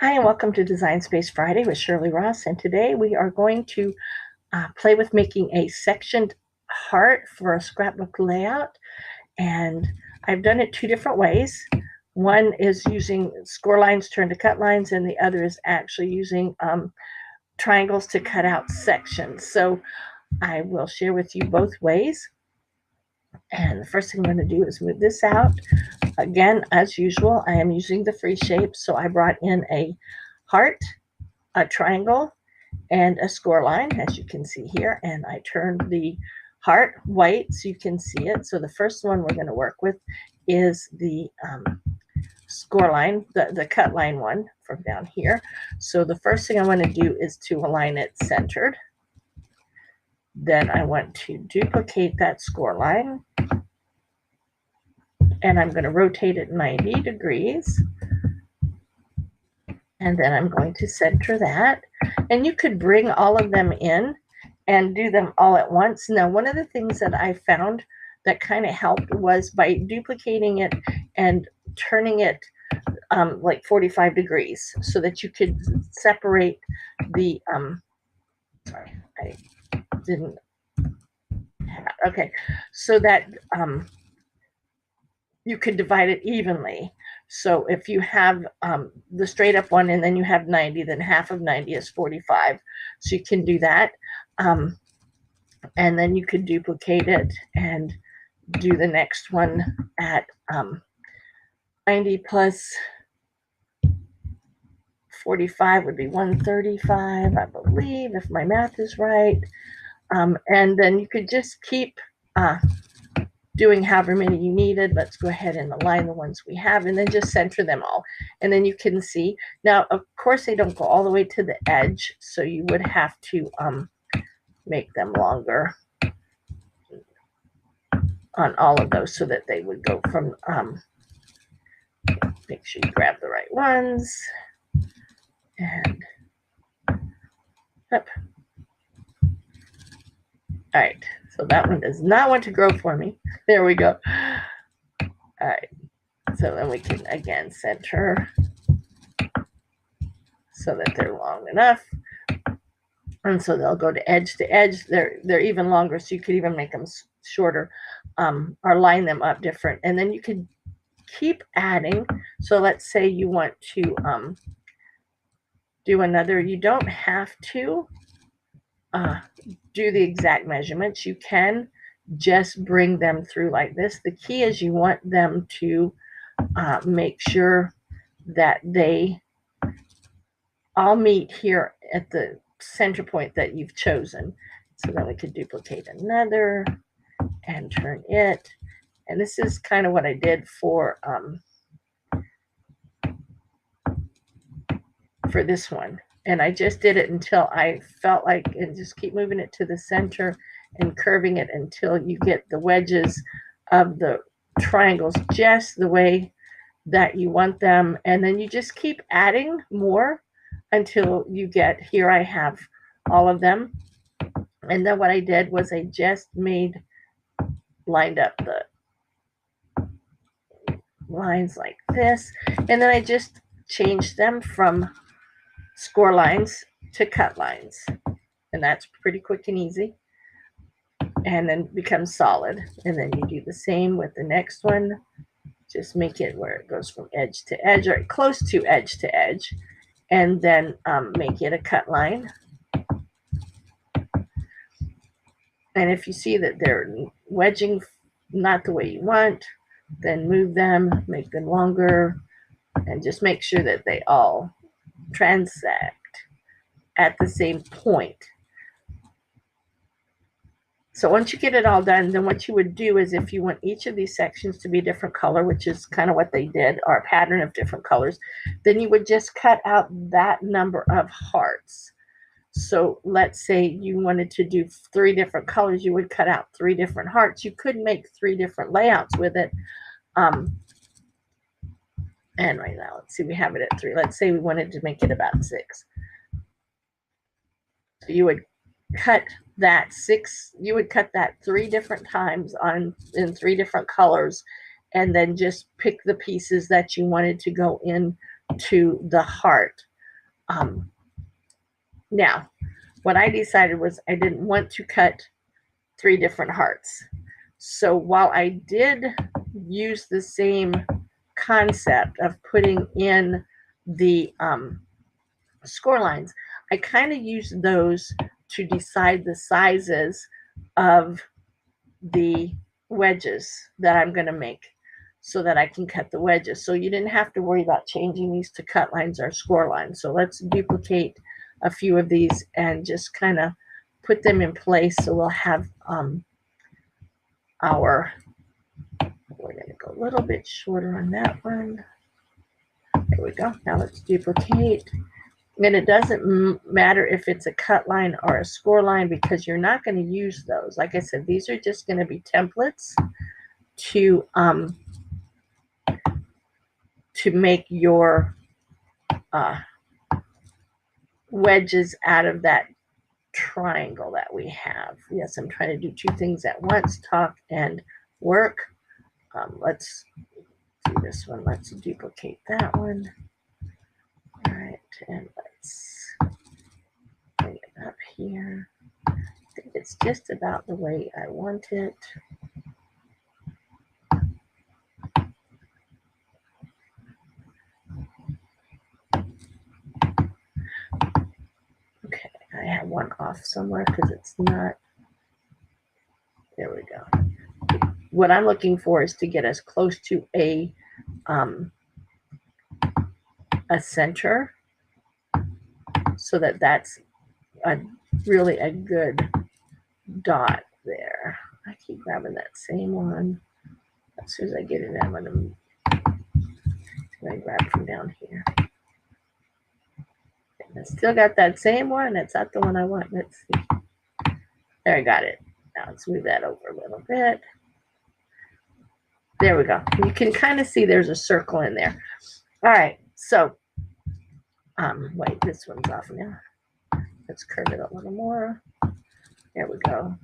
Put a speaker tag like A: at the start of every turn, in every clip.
A: Hi, and welcome to Design Space Friday with Shirley Ross. And today we are going to play with making a sectioned heart for a scrapbook layout. And I've done it two different ways. One is using score lines turned to cut lines, and the other is actually using triangles to cut out sections. So I will share with you both ways. And the first thing I'm going to do is move this out. Again, as usual, I am using the free shape. So I brought in a heart, a triangle, and a score line, as you can see here. And I turned the heart white so you can see it. So the first one we're going to work with is the score line, the cut line one from down here. So the first thing I want to do is to align it centered. Then I want to duplicate that score line, and I'm going to rotate it 90 degrees. And then I'm going to center that. And you could bring all of them in and do them all at once. Now, one of the things that I found that kind of helped was by duplicating it and turning it like 45 degrees so that you could separate the, sorry, I didn't, okay, so that you could divide it evenly. So if you have the straight up one and then you have 90, then half of 90 is 45. So you can do that. And then you could duplicate it and do the next one at 90 plus 45 would be 135, I believe, if my math is right. And then you could just keep doing however many you needed. Let's go ahead and align the ones we have and then just center them all. And then you can see. Now, of course, they don't go all the way to the edge, so you would have to make them longer on all of those so that they would go from, make sure you grab the right ones. And up. All right, so that one does not want to grow for me. There we go. All right, so then we can again center so that they're long enough. And so they'll go to edge to edge. They're even longer, so you could even make them shorter or line them up different. And then you could keep adding. So let's say you want to do another. You don't have to do the exact measurements. You can just bring them through like this. The key is you want them to make sure that they all meet here at the center point that you've chosen. So then we could duplicate another and turn it. And this is kind of what I did for this one. And I just did it until I felt like, and just keep moving it to the center and curving it until you get the wedges of the triangles just the way that you want them. And then you just keep adding more until you get, here I have all of them. And then what I did was I just lined up the lines like this. And then I just changed them from score lines to cut lines. And that's pretty quick and easy. And then becomes solid. And then you do the same with the next one. Just make it where it goes from edge to edge, or close to edge, and then make it a cut line. And if you see that they're wedging not the way you want, then move them, make them longer, and just make sure that they all transect at the same point. So once you get it all done, then what you would do is, if you want each of these sections to be a different color, which is kind of what they did, or a pattern of different colors, then you would just cut out that number of hearts. So let's say you wanted to do 3 different colors, you would cut out 3 different hearts. You could make 3 different layouts with it. And right now, let's see, we have it at 3. Let's say we wanted to make it about 6. So you would cut that 6, you would cut that 3 different times in 3 different colors, and then just pick the pieces that you wanted to go into the heart. Now, what I decided was I didn't want to cut 3 different hearts. So while I did use the same concept of putting in the score lines, I kind of used those to decide the sizes of the wedges that I'm going to make so that I can cut the wedges. So you didn't have to worry about changing these to cut lines or score lines. So let's duplicate a few of these and just kind of put them in place so we'll have we're going to go a little bit shorter on that one. There we go. Now let's duplicate. And it doesn't matter if it's a cut line or a score line because you're not going to use those. Like I said, these are just going to be templates to make your wedges out of that triangle that we have. Yes, I'm trying to do 2 things at once, talk and work. Let's do this one. Let's duplicate that one. All right, and let's bring it up here. I think it's just about the way I want it. Okay, I have one off somewhere because it's not. There we go. What I'm looking for is to get as close to a center so that that's really a good dot there. I keep grabbing that same one. As soon as I get it, I'm going to grab from down here. And I still got that same one. That's not the one I want. Let's see. There, I got it. Now let's move that over a little bit. There we go. You can kind of see there's a circle in there. All right, so wait, this one's off now. Let's curve it a little more. There we go.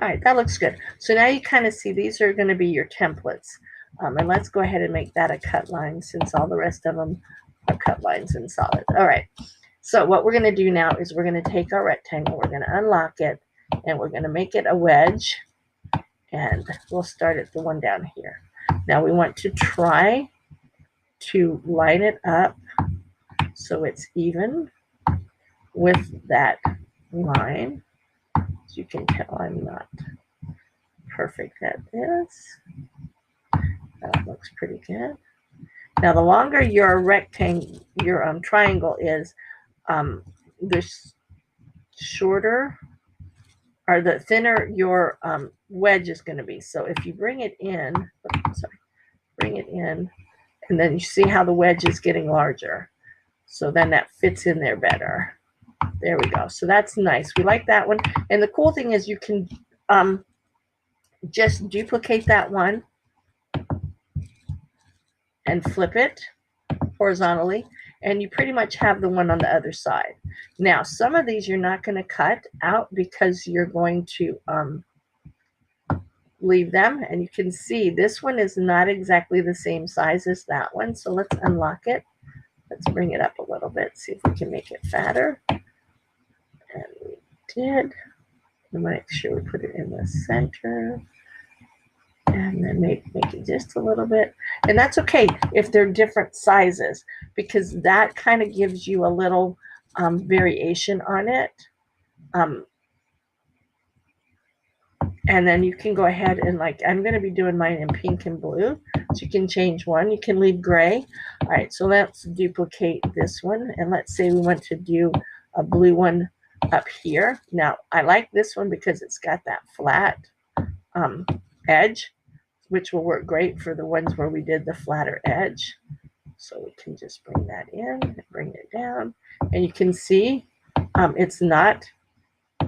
A: All right, that looks good. So now you kind of see these are going to be your templates. And let's go ahead and make that a cut line since all the rest of them are cut lines in solid. All right, so what we're going to do now is we're going to take our rectangle, we're going to unlock it, and we're going to make it a wedge. And we'll start at the one down here. Now we want to try to line it up so it's even with that line. As you can tell, I'm not perfect at this. That looks pretty good. Now, the longer your rectangle, your triangle is, the shorter or the thinner your wedge is going to be. So if you bring it in, bring it in, and then you see how the wedge is getting larger. So then that fits in there better. There we go. So that's nice. We like that one. And the cool thing is you can just duplicate that one and flip it horizontally, and you pretty much have the one on the other side. Now, some of these you're not going to cut out because you're going to leave them, and you can see this one is not exactly the same size as that one. So let's unlock it. Let's bring it up a little bit, see if we can make it fatter. And we did. I'm going to make sure we put it in the center. And then make it just a little bit. And that's okay if they're different sizes, because that kind of gives you a little variation on it. And then you can go ahead and, like, I'm going to be doing mine in pink and blue. So you can change one. You can leave gray. All right, so let's duplicate this one. And let's say we want to do a blue one up here. Now, I like this one because it's got that flat edge, which will work great for the ones where we did the flatter edge. So we can just bring that in and bring it down. And you can see it's not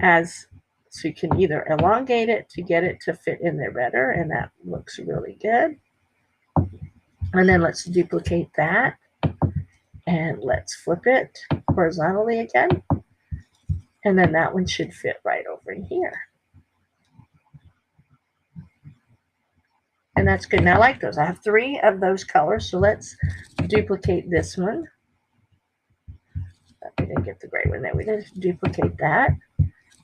A: as, so you can either elongate it to get it to fit in there better, and that looks really good. And then let's duplicate that, and let's flip it horizontally again. And then that one should fit right over in here. And that's good. Now I like those. I have 3 of those colors. So let's duplicate this one. We didn't get the gray one there. We didn't duplicate that.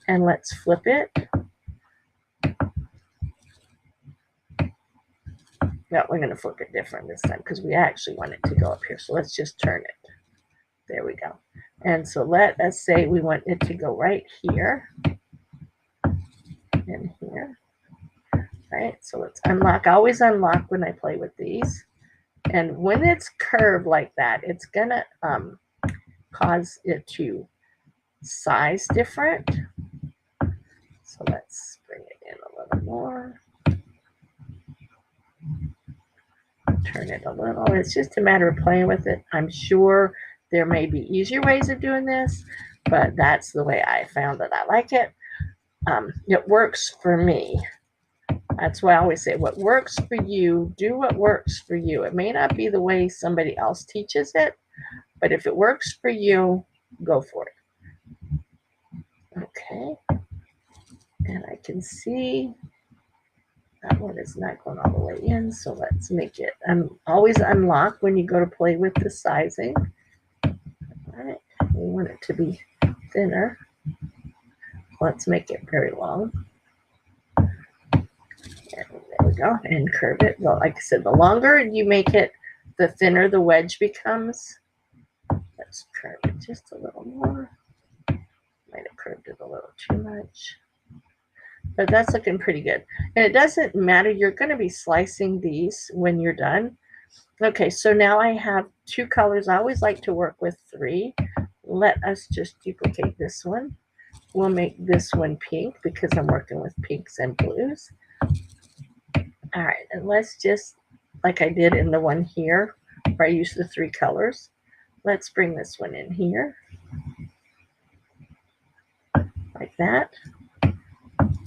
A: And let's flip it. No, we're going to flip it different this time because we actually want it to go up here. So let's just turn it. There we go. And so let us say we want it to go right here and here. Right, so let's unlock. I always unlock when I play with these. And when it's curved like that, it's going to cause it to size different. So let's bring it in a little more. Turn it a little. It's just a matter of playing with it. I'm sure there may be easier ways of doing this, but that's the way I found that I like it. It works for me. That's why I always say what works for you, do what works for you. It may not be the way somebody else teaches it, but if it works for you, go for it. Okay. And I can see that one is not going all the way in, so let's make it. Always unlock when you go to play with the sizing. All right. We want it to be thinner. Let's make it very long. And there we go. And curve it. Well, like I said, the longer you make it, the thinner the wedge becomes. Let's curve it just a little more. Might have curved it a little too much. But that's looking pretty good. And it doesn't matter. You're going to be slicing these when you're done. Okay, so now I have 2 colors. I always like to work with 3. Let us just duplicate this one. We'll make this one pink because I'm working with pinks and blues. All right, and let's just, like I did in the one here, where I used the 3 colors, let's bring this one in here. Like that.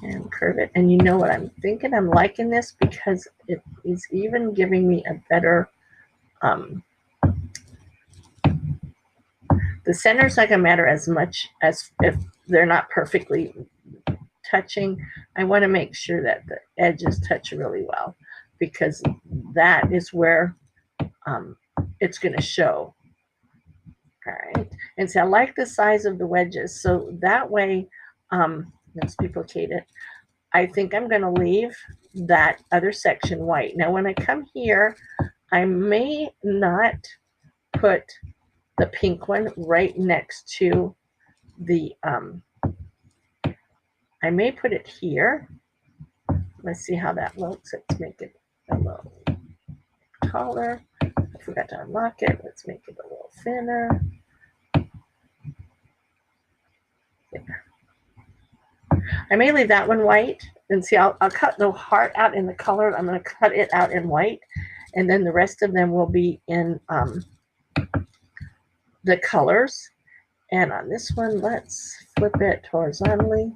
A: And curve it. And you know what I'm thinking? I'm liking this because it is even giving me a better, the center's not going to matter as much as if they're not perfectly touching. I want to make sure that the edges touch really well because that is where it's going to show. All right. And so I like the size of the wedges. So that way, let's duplicate it. I think I'm going to leave that other section white. Now, when I come here, I may not put the pink one right next to the, I may put it here. Let's see how that looks. Let's make it a little taller. I forgot to unlock it. Let's make it a little thinner. There. I may leave that one white. And see, I'll cut the heart out in the color. I'm going to cut it out in white. And then the rest of them will be in the colors. And on this one, let's flip it horizontally.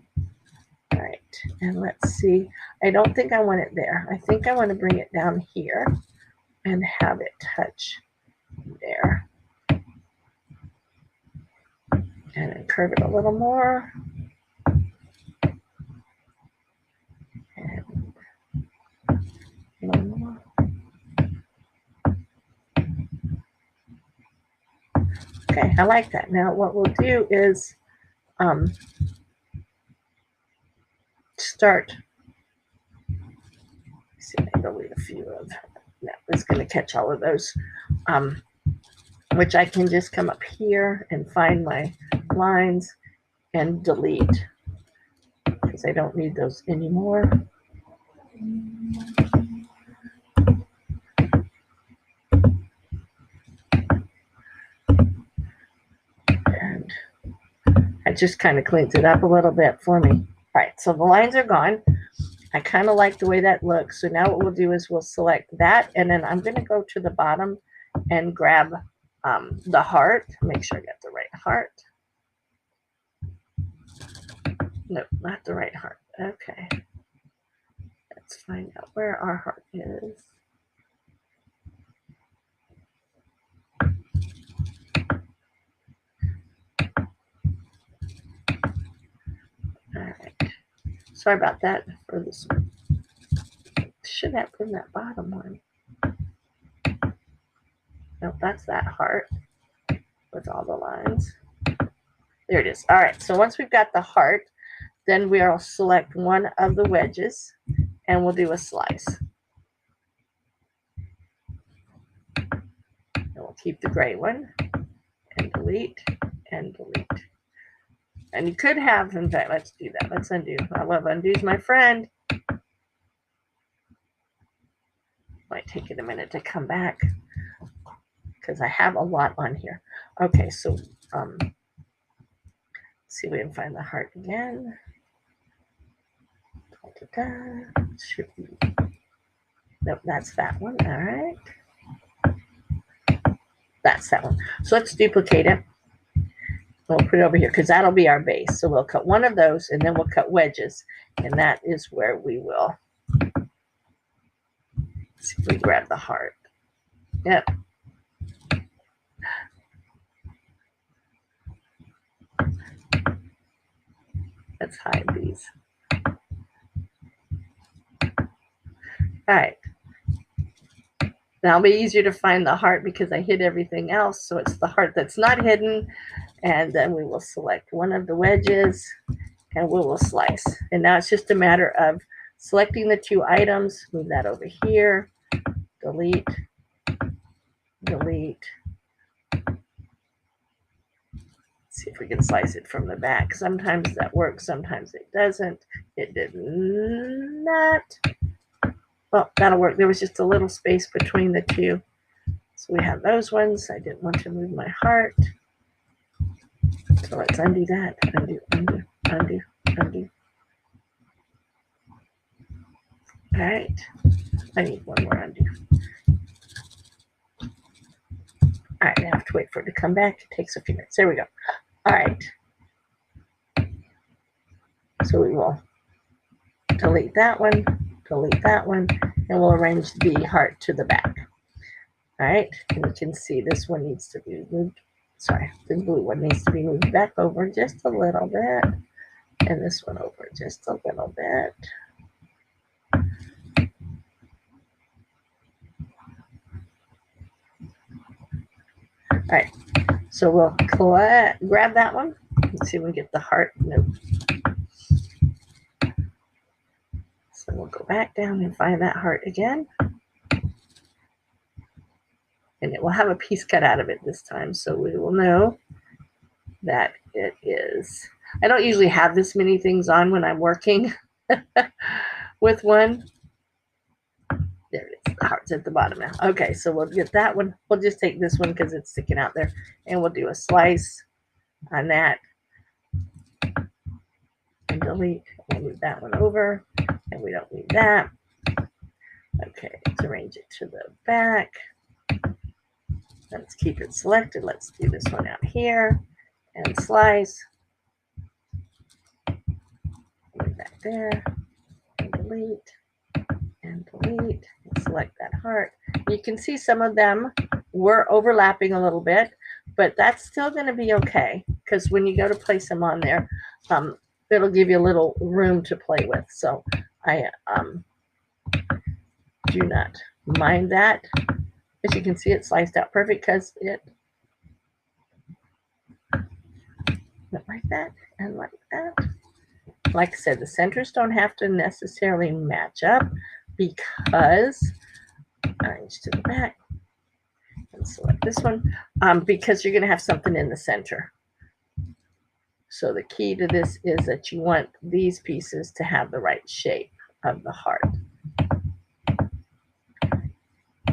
A: All right. And let's see. I don't think I want it there. I think I want to bring it down here and have it touch there. And then curve it a little more. And a little more. Okay, I like that. Now what we'll do is start. See, maybe I'll leave a few of that. It's going to catch all of those, which I can just come up here and find my lines and delete because I don't need those anymore. And I just kind of cleans it up a little bit for me. All right, so the lines are gone. I kind of like the way that looks. So now what we'll do is we'll select that, and then I'm going to go to the bottom and grab the heart. Make sure I got the right heart. No, not the right heart. Okay. Let's find out where our heart is. All right. Sorry about that for this should have been that bottom one. Nope, that's that heart with all the lines. There it is. All right, so once we've got the heart, then we'll select one of the wedges and we'll do a slice. And we'll keep the gray one and delete and delete. And you could have, in fact, let's do that. Let's undo. I love undo's my friend. Might take it a minute to come back because I have a lot on here. Okay, so let's see if we can find the heart again. Should be. Nope, that's that one. All right. That's that one. So let's duplicate it. We'll put it over here because that'll be our base. So we'll cut one of those and then we'll cut wedges. And that is where we will see if we grab the heart. Yep. Let's hide these. All right. Now it'll be easier to find the heart because I hid everything else. So it's the heart that's not hidden. And then we will select one of the wedges and we will slice. And now it's just a matter of selecting the two items, move that over here, delete, delete. Let's see if we can slice it from the back. Sometimes that works, sometimes it doesn't. It did not. Well, that'll work. There was just a little space between the two. So we have those ones. I didn't want to move my heart. So let's undo that. Undo, undo, undo, undo. All right. I need one more undo. All right, I have to wait for it to come back. It takes a few minutes. There we go. All right. So we will delete that one, and we'll arrange the heart to the back. All right, and you can see this one needs to be moved. Sorry, the blue one needs to be moved back over just a little bit, and this one over just a little bit. All right, so we'll grab that one. Let's see if we can get the heart. Nope. So we'll go back down and find that heart again. And it will have a piece cut out of it this time, so we will know that it is. I don't usually have this many things on when I'm working with one. There it is. The heart's at the bottom now. Okay, so we'll get that one. We'll just take this one because it's sticking out there, and we'll do a slice on that and delete. We'll move that one over, and we don't need that. Okay, let's arrange it to the back. Let's keep it selected. Let's do this one out here and slice. Move that there and delete and delete and select that heart. You can see some of them were overlapping a little bit, but that's still going to be okay because when you go to place them on there, it'll give you a little room to play with. So I do not mind that. As you can see, it sliced out perfect because it went like that and like that. Like I said, the centers don't have to necessarily match up because arrange to the back and select this one because you're going to have something in the center. So the key to this is that you want these pieces to have the right shape of the heart.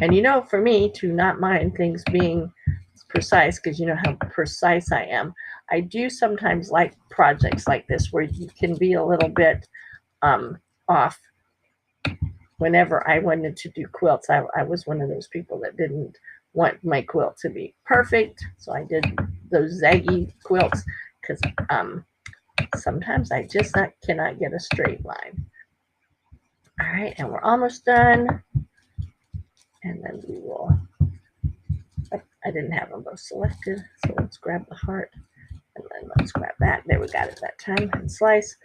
A: And you know, for me, to not mind things being precise, because you know how precise I am, I do sometimes like projects like this where you can be a little bit off. Whenever I wanted to do quilts, I was one of those people that didn't want my quilt to be perfect. So I did those zaggy quilts because sometimes I just cannot get a straight line. All right, and we're almost done. And then we will, I didn't have them both selected, so let's grab the heart, and then let's grab that. There, we got it that time, and slice.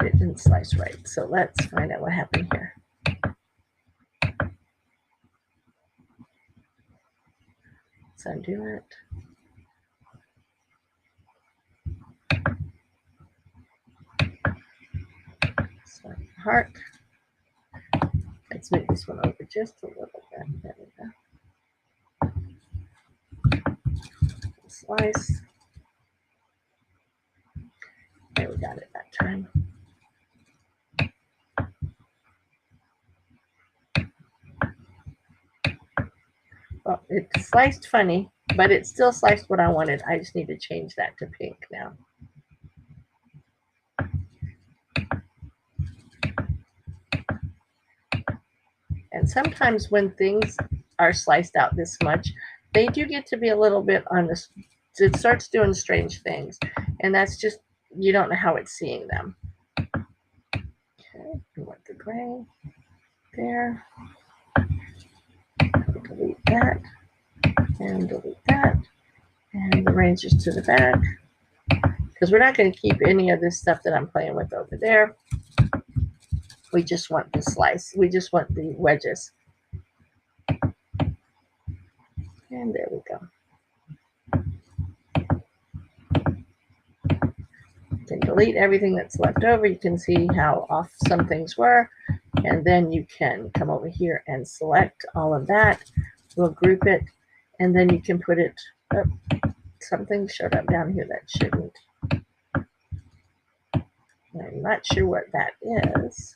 A: right, it didn't slice right. So let's find out what happened here. Let's undo it. So heart. Let's move this one over just a little bit. There we go. Slice. There, we got it that time. Well, it sliced funny, but it still sliced what I wanted. I just need to change that to pink now. And sometimes when things are sliced out this much, they do get to be a little bit on this. It starts doing strange things. And that's just, you don't know how it's seeing them. Okay, we want the gray there. Delete that. And delete that. And the ranges to the back. Because we're not going to keep any of this stuff that I'm playing with over there. We just want the slice. We just want the wedges. And there we go. You can delete everything that's left over. You can see how off some things were. And then you can come over here and select all of that. We'll group it. And then you can put it up. Something showed up down here that shouldn't. I'm not sure what that is.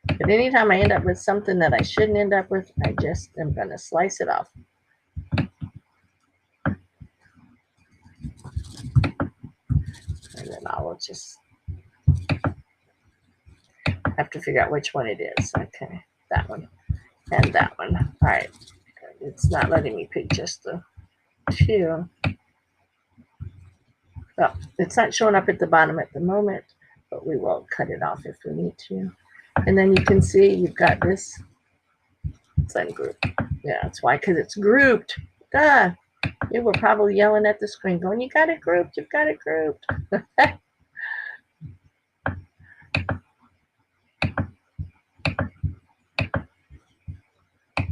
A: But anytime I end up with something that I shouldn't end up with, I just am going to slice it off. And then I'll just have to figure out which one it is. Okay, that one and that one. All right. It's not letting me pick just the two. Well, it's not showing up at the bottom at the moment, but we will cut it off if we need to. And then you can see you've got this. It's ungrouped. Yeah, that's why, because it's grouped. Duh. You were probably yelling at the screen going, you got it grouped, you've got it grouped.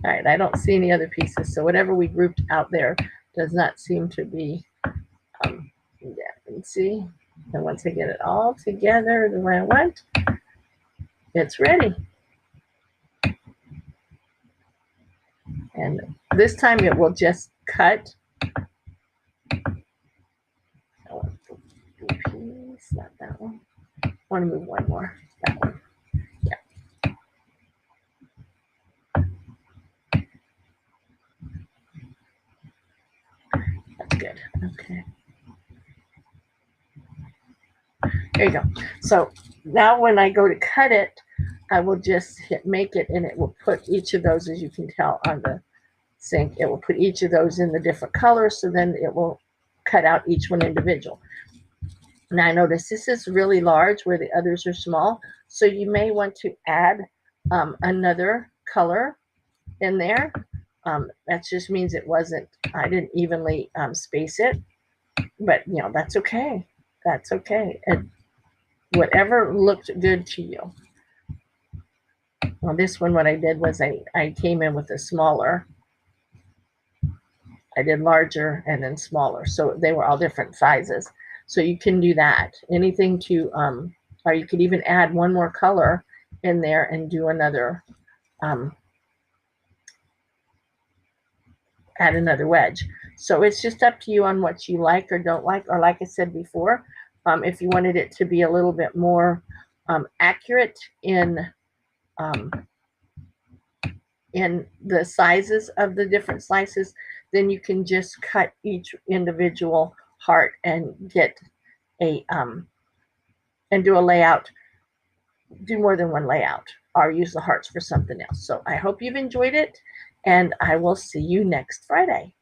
A: All right, I don't see any other pieces. So whatever we grouped out there does not seem to be, yeah, you can see. And once I get it all together the way I want, it's ready. And this time it will just cut. I want the piece, not that one. I want to move one more. That one. Yeah. That's good. Okay. There you go. So now when I go to cut it, I will just hit make it, and it will put each of those, as you can tell on the sink, it will put each of those in the different colors. So then it will cut out each one individual. Now I notice this is really large where the others are small. So you may want to add another color in there. That just means it wasn't, I didn't evenly space it, but you know, that's okay. That's okay. And whatever looked good to you. On this one, what I did was I came in with a smaller. I did larger and then smaller. So they were all different sizes. So you can do that. Anything to, or you could even add one more color in there and do another, add another wedge. So it's just up to you on what you like or don't like. Or like I said before, if you wanted it to be a little bit more accurate in the sizes of the different slices, then you can just cut each individual heart and get a and do a layout, do more than one layout, or use the hearts for something else. So I hope you've enjoyed it, and I will see you next Friday.